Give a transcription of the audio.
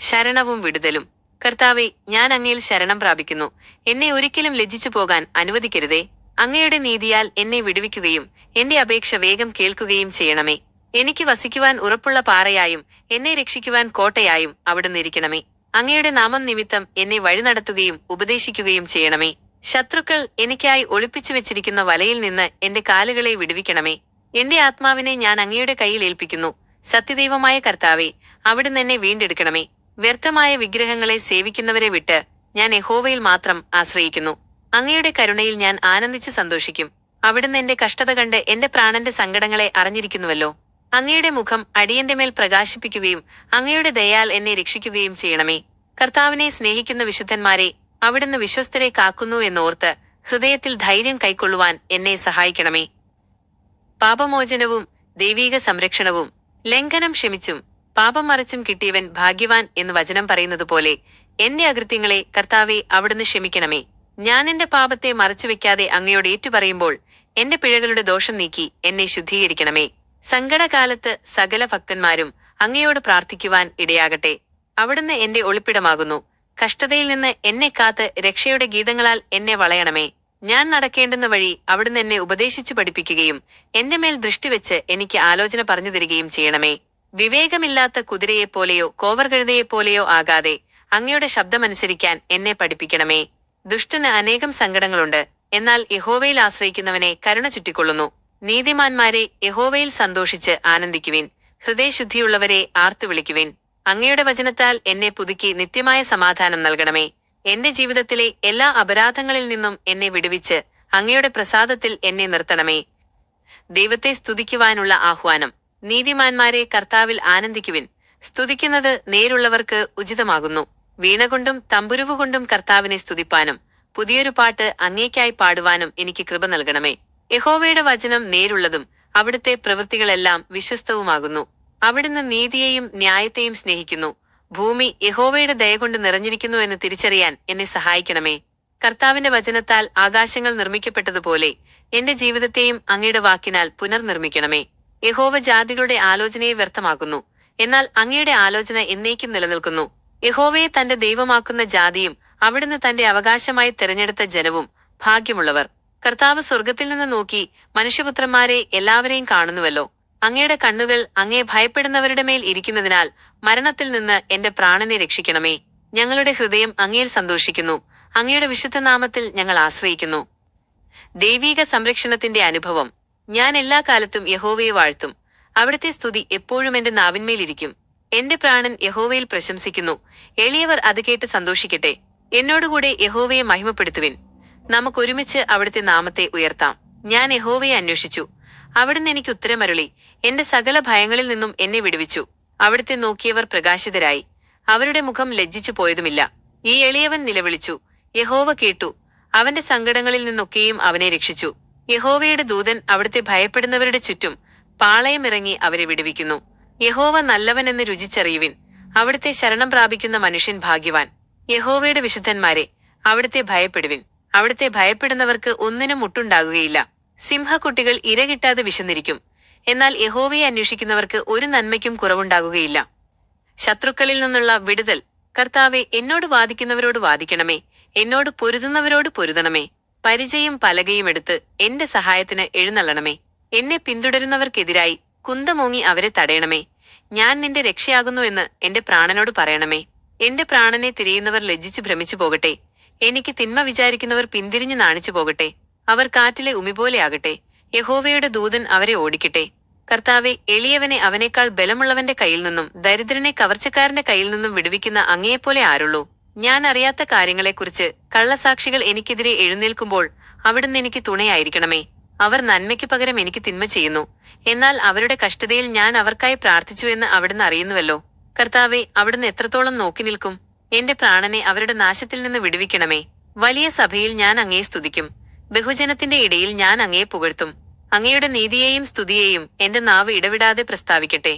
ശരണവും വിടുതലും. കർത്താവെ, ഞാൻ അങ്ങയിൽ ശരണം പ്രാപിക്കുന്നു. എന്നെ ഒരിക്കലും ലജ്ജിച്ചു പോകാൻ അനുവദിക്കരുതേ. അങ്ങയുടെ നീതിയാൽ എന്നെ വിടുവിക്കുകയും എന്റെ അപേക്ഷ വേഗം കേൾക്കുകയും ചെയ്യണമേ. എനിക്ക് വസിക്കുവാൻ ഉറപ്പുള്ള പാറയായും എന്നെ രക്ഷിക്കുവാൻ കോട്ടയായും അവിടുന്ന് ഇരിക്കണമേ. അങ്ങയുടെ നാമം നിമിത്തം എന്നെ വഴി നടത്തുകയും ഉപദേശിക്കുകയും ചെയ്യണമേ. ശത്രുക്കൾ എനിക്കായി ഒളിപ്പിച്ചു വെച്ചിരിക്കുന്ന വലയിൽ നിന്ന് എന്റെ കാലുകളെ വിടുവിക്കണമേ. എന്റെ ആത്മാവിനെ ഞാൻ അങ്ങയുടെ കയ്യിൽ ഏൽപ്പിക്കുന്നു. സത്യദൈവമായ കർത്താവെ, അവിടുന്ന് എന്നെ വീണ്ടെടുക്കണമേ. വ്യർത്ഥമായ വിഗ്രഹങ്ങളെ സേവിക്കുന്നവരെ വിട്ട് ഞാൻ യഹോവയിൽ മാത്രം ആശ്രയിക്കുന്നു. അങ്ങയുടെ കരുണയിൽ ഞാൻ ആനന്ദിച്ച് സന്തോഷിക്കും. അവിടുന്ന് എന്റെ കഷ്ടത കണ്ട് എന്റെ പ്രാണന്റെ സങ്കടങ്ങളെ അറിഞ്ഞിരിക്കുന്നുവല്ലോ. അങ്ങയുടെ മുഖം അടിയന്റെ മേൽ പ്രകാശിപ്പിക്കുകയും അങ്ങയുടെ ദയാൽ എന്നെ രക്ഷിക്കുകയും ചെയ്യണമേ. കർത്താവിനെ സ്നേഹിക്കുന്ന വിശുദ്ധന്മാരെ, അവിടുന്ന് വിശ്വസ്തരെ കാക്കുന്നു എന്നോർത്ത് ഹൃദയത്തിൽ ധൈര്യം കൈക്കൊള്ളുവാൻ എന്നെ സഹായിക്കണമേ. പാപമോചനവും ദൈവീക സംരക്ഷണവും. ലംഘനം ക്ഷമിച്ചും പാപം മറച്ചും കിട്ടിയവൻ ഭാഗ്യവാൻ എന്ന് വചനം പറയുന്നത് പോലെ എന്റെ അകൃത്യങ്ങളെ കർത്താവെ അവിടുന്ന് ക്ഷമിക്കണമേ. ഞാൻ എന്റെ പാപത്തെ മറച്ചുവെക്കാതെ അങ്ങയോട് ഏറ്റുപറയുമ്പോൾ എന്റെ പിഴകളുടെ ദോഷം നീക്കി എന്നെ ശുദ്ധീകരിക്കണമേ. സങ്കടകാലത്ത് സകല ഭക്തന്മാരും അങ്ങയോട് പ്രാർത്ഥിക്കുവാൻ ഇടയാകട്ടെ. അവിടുന്ന് എന്റെ ഒളിപ്പിടമാകുന്നു. കഷ്ടതയിൽ നിന്ന് എന്നെ കാത്ത് രക്ഷയുടെ ഗീതങ്ങളാൽ എന്നെ വളയണമേ. ഞാൻ നടക്കേണ്ടുന്ന വഴി അവിടുന്ന് എന്നെ ഉപദേശിച്ചു പഠിപ്പിക്കുകയും എന്റെ മേൽ ദൃഷ്ടിവെച്ച് എനിക്ക് ആലോചന പറഞ്ഞു തരികയും ചെയ്യണമേ. വിവേകമില്ലാത്ത കുതിരയെപ്പോലെയോ കോവർകഴുതയെപ്പോലെയോ ആകാതെ അങ്ങയുടെ ശബ്ദമനുസരിക്കാൻ എന്നെ പഠിപ്പിക്കണമേ. ദുഷ്ടന് അനേകം സങ്കടങ്ങളുണ്ട്, എന്നാൽ യഹോവയിൽ ആശ്രയിക്കുന്നവനെ കരുണ ചുറ്റിക്കൊള്ളുന്നു. നീതിമാന്മാരെ, യഹോവയിൽ സന്തോഷിച്ച് ആനന്ദിക്കുവിൻ. ഹൃദയശുദ്ധിയുള്ളവരെ ആർത്തു വിളിക്കുവിൻ. അങ്ങയുടെ വചനത്താൽ എന്നെ പുതുക്കി നിത്യമായ സമാധാനം നൽകണമേ. എന്റെ ജീവിതത്തിലെ എല്ലാ അപരാധങ്ങളിൽ നിന്നും എന്നെ വിടുവിച്ച് അങ്ങയുടെ പ്രസാദത്തിൽ എന്നെ നിർത്തണമേ. ദൈവത്തെ സ്തുതിക്കുവാനുള്ള ആഹ്വാനം. നീതിമാന്മാരെ, കർത്താവിൽ ആനന്ദിക്കുവിൻ. സ്തുതിക്കുന്നത് നേരുള്ളവർക്ക് ഉചിതമാകുന്നു. വീണകൊണ്ടും തമ്പുരുവുകൊണ്ടും കർത്താവിനെ സ്തുതിപ്പാനും പുതിയൊരു പാട്ട് അങ്ങേക്കായി പാടുവാനും എനിക്ക് കൃപ നൽകണമേ. യഹോവയുടെ വചനം നേരുള്ളതും അവിടുത്തെ പ്രവൃത്തികളെല്ലാം വിശ്വസ്തവുമാകുന്നു. അവിടുന്ന് നീതിയെയും ന്യായത്തെയും സ്നേഹിക്കുന്നു. ഭൂമി യഹോവയുടെ ദയ കൊണ്ട് നിറഞ്ഞിരിക്കുന്നു എന്ന് തിരിച്ചറിയാൻ എന്നെ സഹായിക്കണമേ. കർത്താവിന്റെ വചനത്താൽ ആകാശങ്ങൾ നിർമ്മിക്കപ്പെട്ടതുപോലെ എന്റെ ജീവിതത്തെയും അങ്ങയുടെ വാക്കിനാൽ പുനർനിർമ്മിക്കണമേ. യഹോവ ജാതികളുടെ ആലോചനയെ വ്യർത്ഥമാക്കുന്നു, എന്നാൽ അങ്ങയുടെ ആലോചന എന്നേക്കും നിലനിൽക്കുന്നു. യഹോവയെ തന്റെ ദൈവമാക്കുന്ന ജാതിയും അവിടുന്ന് തന്റെ അവകാശമായി തിരഞ്ഞെടുത്ത ജനവും ഭാഗ്യമുള്ളവർ. കർത്താവ് സ്വർഗത്തിൽ നിന്ന് നോക്കി മനുഷ്യപുത്രന്മാരെ എല്ലാവരെയും കാണുന്നുവല്ലോ. അങ്ങയുടെ കണ്ണുകൾ അങ്ങയെ ഭയപ്പെടുന്നവരുടെ മേൽ ഇരിക്കുന്നതിനാൽ മരണത്തിൽ നിന്ന് എന്റെ പ്രാണനെ രക്ഷിക്കണമേ. ഞങ്ങളുടെ ഹൃദയം അങ്ങയിൽ സന്തോഷിക്കുന്നു. അങ്ങയുടെ വിശുദ്ധനാമത്തിൽ ഞങ്ങൾ ആശ്രയിക്കുന്നു. ദൈവീക സംരക്ഷണത്തിന്റെ അനുഭവം. ഞാൻ എല്ലാ കാലത്തും യഹോവയെ വാഴ്ത്തും. അവിടുത്തെ സ്തുതി എപ്പോഴും എന്റെ നാവിന്മേലിരിക്കും. എന്റെ പ്രാണൻ യഹോവയിൽ പ്രശംസിക്കുന്നു. എളിയവർ അത് കേട്ട് സന്തോഷിക്കട്ടെ. എന്നോടുകൂടെ യഹോവയെ മഹിമപ്പെടുത്തുവിൻ. നമുക്കൊരുമിച്ച് അവിടുത്തെ നാമത്തെ ഉയർത്താം. ഞാൻ യഹോവയെ അന്വേഷിച്ചു, അവിടുന്ന് എനിക്ക് ഉത്തരമരുളി. എന്റെ സകല ഭയങ്ങളിൽ നിന്നും എന്നെ വിടുവിച്ചു. അവിടുത്തെ നോക്കിയവർ പ്രകാശിതരായി, അവരുടെ മുഖം ലജ്ജിച്ചു പോയതുമില്ല. ഈ എളിയവൻ നിലവിളിച്ചു, യഹോവ കേട്ടു. അവന്റെ സങ്കടങ്ങളിൽ നിന്നൊക്കെയും അവനെ രക്ഷിച്ചു. യഹോവയുടെ ദൂതൻ അവിടുത്തെ ഭയപ്പെടുന്നവരുടെ ചുറ്റും പാളയമിറങ്ങി അവരെ വിടുവിക്കുന്നു. യഹോവ നല്ലവനെന്ന് രുചിച്ചറിയുവിൻ. അവിടുത്തെ ശരണം പ്രാപിക്കുന്ന മനുഷ്യൻ ഭാഗ്യവാൻ. യഹോവയുടെ വിശുദ്ധന്മാരെ, അവിടുത്തെ ഭയപ്പെടുവിൻ. അവിടുത്തെ ഭയപ്പെടുന്നവർക്ക് ഒന്നിനും മുട്ടുണ്ടാകുകയില്ല. സിംഹക്കുട്ടികൾ ഇര കിട്ടാതെ വിശന്നിരിക്കും, എന്നാൽ യഹോവയെ അന്വേഷിക്കുന്നവർക്ക് ഒരു നന്മയ്ക്കും കുറവുണ്ടാകുകയില്ല. ശത്രുക്കളിൽ നിന്നുള്ള വിടുതൽ. കർത്താവെ, എന്നോട് വാദിക്കുന്നവരോട് വാദിക്കണമേ. എന്നോട് പൊരുതുന്നവരോട് പൊരുതണമേ. പരിചയും പലകയും എടുത്ത് എന്റെ സഹായത്തിന് എഴുന്നള്ളണമേ. എന്നെ പിന്തുടരുന്നവർക്കെതിരായി കുന്തമോങ്ങി അവരെ തടയണമേ. ഞാൻ നിന്റെ രക്ഷയാകുന്നു എന്ന് എന്റെ പ്രാണനോട് പറയണമേ. എന്റെ പ്രാണനെ തിരയുന്നവർ ലജ്ജിച്ച് ഭ്രമിച്ചു പോകട്ടെ. എനിക്ക് തിന്മ വിചാരിക്കുന്നവർ പിന്തിരിഞ്ഞു നാണിച്ചു പോകട്ടെ. അവർ കാറ്റിലെ ഉമിപോലെയാകട്ടെ. യഹോവയുടെ ദൂതൻ അവരെ ഓടിക്കട്ടെ. കർത്താവെ, എളിയവനെ അവനേക്കാൾ ബലമുള്ളവന്റെ കയ്യിൽ നിന്നും ദരിദ്രനെ കവർച്ചക്കാരന്റെ കയ്യിൽ നിന്നും വിടുവിക്കുന്ന അങ്ങയെപ്പോലെ ആരുള്ളൂ? ഞാൻ അറിയാത്ത കാര്യങ്ങളെക്കുറിച്ച് കള്ളസാക്ഷികൾ എനിക്കെതിരെ എഴുന്നേൽക്കുമ്പോൾ അവിടുന്ന് എനിക്ക് തുണയായിരിക്കണമേ. അവർ നന്മയ്ക്ക് പകരം എനിക്ക് തിന്മ ചെയ്യുന്നു, എന്നാൽ അവരുടെ കഷ്ടതയിൽ ഞാൻ അവർക്കായി പ്രാർത്ഥിച്ചു എന്ന് അവിടുന്ന് അറിയുന്നുവല്ലോ. കർത്താവെ, അവിടുന്ന് എത്രത്തോളം നോക്കി നിൽക്കും? എന്റെ പ്രാണനെ അവരുടെ നാശത്തിൽ നിന്ന് വിടുവിക്കണമേ. വലിയ സഭയിൽ ഞാൻ അങ്ങയെ സ്തുതിക്കും. ബഹുജനത്തിന്റെ ഇടയിൽ ഞാൻ അങ്ങയെ പുകഴ്ത്തും. അങ്ങയുടെ നീതിയെയും സ്തുതിയെയും എന്റെ നാവ് ഇടവിടാതെ പ്രസ്താവിക്കട്ടെ.